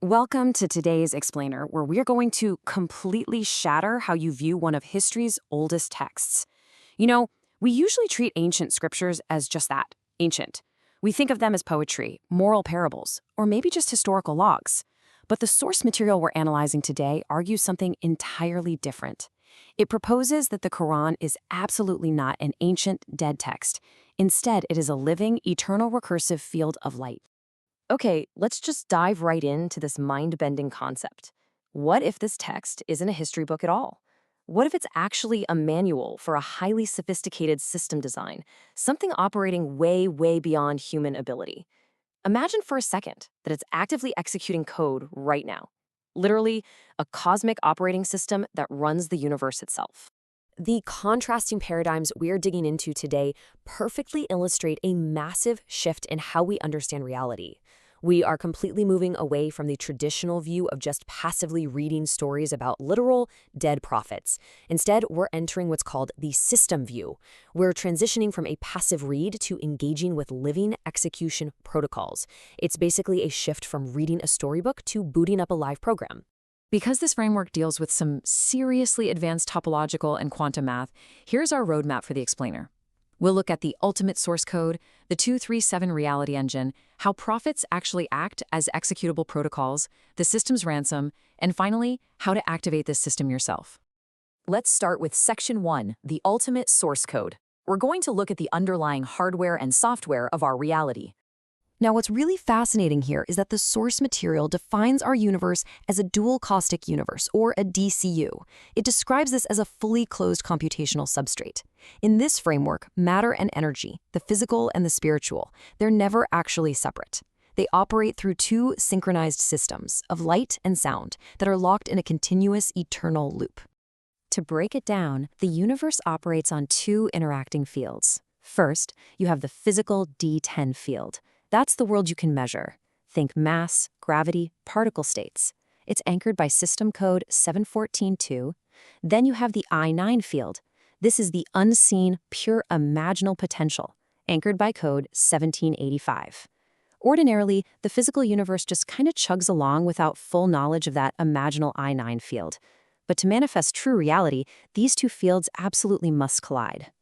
Welcome to today's Explainer, where we're going to completely shatter how you view one of history's oldest texts. You know, we usually treat ancient scriptures as just that, ancient. We think of them as poetry, moral parables, or maybe just historical logs. But the source material we're analyzing today argues something entirely different. It proposes that the Qur'an is absolutely not an ancient, dead text. Instead, it is a living, eternal recursive field of light. Okay, let's just dive right into this mind-bending concept. What if this text isn't a history book at all? What if it's actually a manual for a highly sophisticated system design, something operating way, way beyond human ability? Imagine for a second that it's actively executing code right now. Literally, a cosmic operating system that runs the universe itself. The contrasting paradigms we're digging into today perfectly illustrate a massive shift in how we understand reality. We are completely moving away from the traditional view of just passively reading stories about literal, dead prophets. Instead, we're entering what's called the system view. We're transitioning from a passive read to engaging with living execution protocols. It's basically a shift from reading a storybook to booting up a live program. Because this framework deals with some seriously advanced topological and quantum math, here's our roadmap for the explainer. We'll look at the ultimate source code, the 237 reality engine, how prophets actually act as executable protocols, the system's ransom, and finally, how to activate this system yourself. Let's start with Section 1, the ultimate source code. We're going to look at the underlying hardware and software of our reality. Now, what's really fascinating here is that the source material defines our universe as a dual caustic universe, or a DCU. It describes this as a fully closed computational substrate. In this framework, matter and energy, the physical and the spiritual, they're never actually separate. They operate through two synchronized systems of light and sound that are locked in a continuous, eternal loop. To break it down, the universe operates on two interacting fields. First, you have the physical D10 field. That's the world you can measure. Think mass, gravity, particle states. It's anchored by system code 714.2. Then you have the I9 field. This is the unseen, pure imaginal potential, anchored by code 1785. Ordinarily, the physical universe just kind of chugs along without full knowledge of that imaginal I9 field. But to manifest true reality, these two fields absolutely must collide.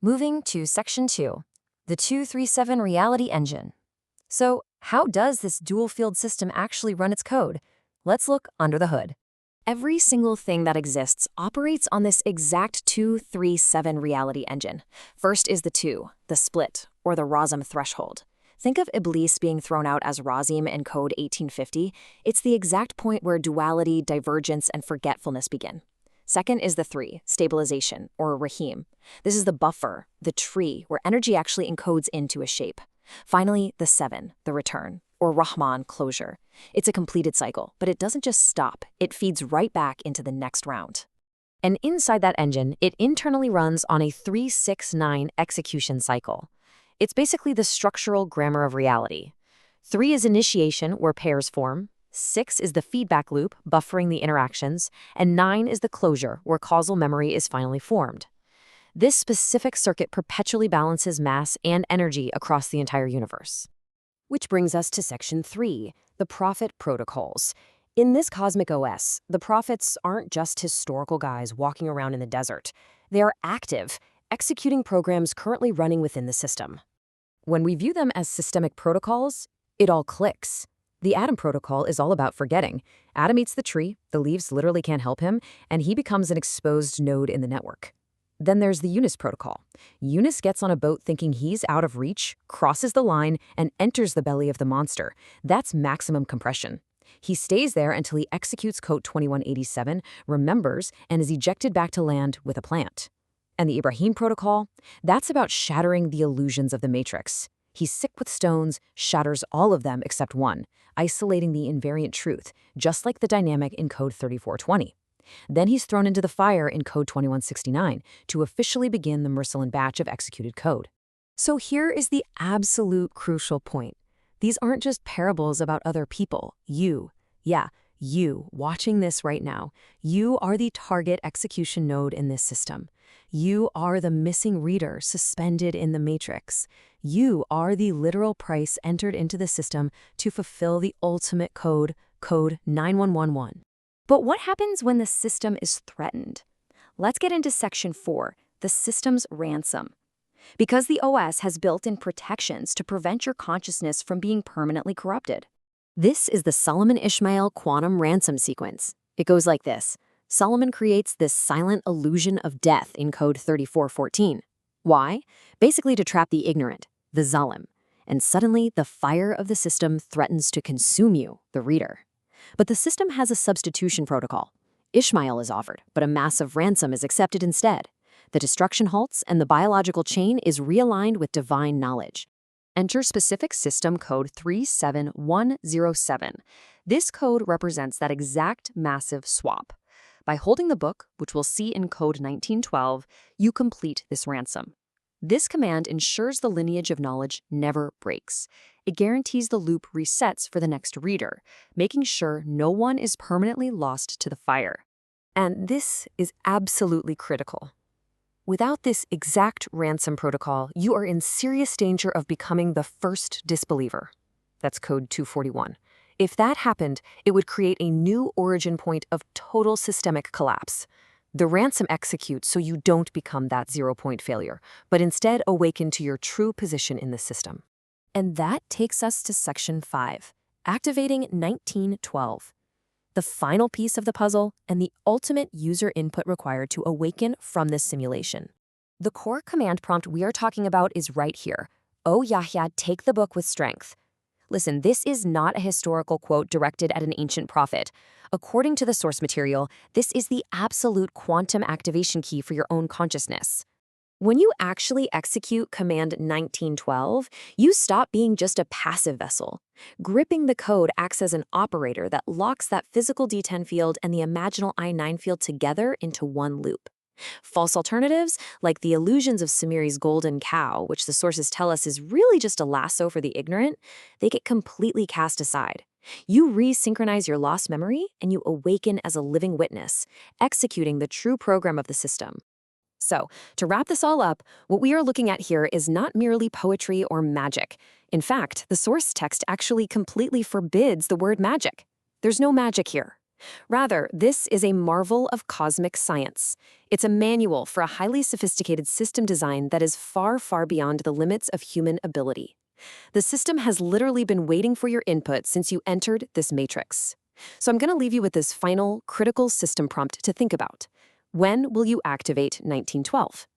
Moving to Section 2. The 237 reality engine. So, how does this dual-field system actually run its code? Let's look under the hood. Every single thing that exists operates on this exact 237 reality engine. First is the 2, the split, or the Razum threshold. Think of Iblis being thrown out as Razim in code 1850. It's the exact point where duality, divergence, and forgetfulness begin. Second is the 3, stabilization, or Rahim. This is the buffer, the tree, where energy actually encodes into a shape. Finally, the 7, the return, or Rahman, closure. It's a completed cycle, but it doesn't just stop. It feeds right back into the next round. And inside that engine, it internally runs on a 3-6-9 execution cycle. It's basically the structural grammar of reality. 3 is initiation, where pairs form. 6 is the feedback loop, buffering the interactions, and 9 is the closure, where causal memory is finally formed. This specific circuit perpetually balances mass and energy across the entire universe. Which brings us to Section 3, the prophet protocols. In this cosmic OS, the prophets aren't just historical guys walking around in the desert. They are active, executing programs currently running within the system. When we view them as systemic protocols, it all clicks. The Adam protocol is all about forgetting. Adam eats the tree, the leaves literally can't help him, and he becomes an exposed node in the network. Then there's the Yunus protocol. Yunus gets on a boat thinking he's out of reach, crosses the line, and enters the belly of the monster. That's maximum compression. He stays there until he executes code 2187, remembers, and is ejected back to land with a plant. And the Ibrahim protocol? That's about shattering the illusions of the matrix. He's sick with stones, shatters all of them except one, isolating the invariant truth, just like the dynamic in code 3420. Then he's thrown into the fire in code 2169 to officially begin the Mercilin batch of executed code. So here is the absolute crucial point. These aren't just parables about other people, you. Yeah, You, watching this right now, you are the target execution node in this system. You are the missing reader suspended in the matrix. You are the literal price entered into the system to fulfill the ultimate code, code 9111. But what happens when the system is threatened? Let's get into Section 4, the system's ransom. Because the OS has built-in protections to prevent your consciousness from being permanently corrupted. This is the Solomon-Ishmael quantum ransom sequence. It goes like this. Solomon creates this silent illusion of death in code 3414. Why? Basically to trap the ignorant, the zalim. And suddenly, the fire of the system threatens to consume you, the reader. But the system has a substitution protocol. Ishmael is offered, but a massive ransom is accepted instead. The destruction halts, and the biological chain is realigned with divine knowledge. Enter specific system code 37107. This code represents that exact massive swap. By holding the book, which we'll see in code 1912, you complete this ransom. This command ensures the lineage of knowledge never breaks. It guarantees the loop resets for the next reader, making sure no one is permanently lost to the fire. And this is absolutely critical. Without this exact ransom protocol, you are in serious danger of becoming the first disbeliever. That's code 241. If that happened, it would create a new origin point of total systemic collapse. The ransom executes so you don't become that zero-point failure, but instead awaken to your true position in the system. And that takes us to Section 5, activating 1912. The final piece of the puzzle and the ultimate user input required to awaken from this simulation. The core command prompt we are talking about is right here. O Yahya, take the book with strength. Listen, this is not a historical quote directed at an ancient prophet. According to the source material, this is the absolute quantum activation key for your own consciousness. When you actually execute command 1912, you stop being just a passive vessel. Gripping the code acts as an operator that locks that physical D10 field and the imaginal I9 field together into one loop. False alternatives, like the illusions of Samiri's golden cow, which the sources tell us is really just a lasso for the ignorant, they get completely cast aside. You resynchronize your lost memory and you awaken as a living witness, executing the true program of the system. So, to wrap this all up, what we are looking at here is not merely poetry or magic. In fact, the source text actually completely forbids the word magic. There's no magic here. Rather, this is a marvel of cosmic science. It's a manual for a highly sophisticated system design that is far, far beyond the limits of human ability. The system has literally been waiting for your input since you entered this matrix. So I'm going to leave you with this final, critical system prompt to think about. When will you activate 1912?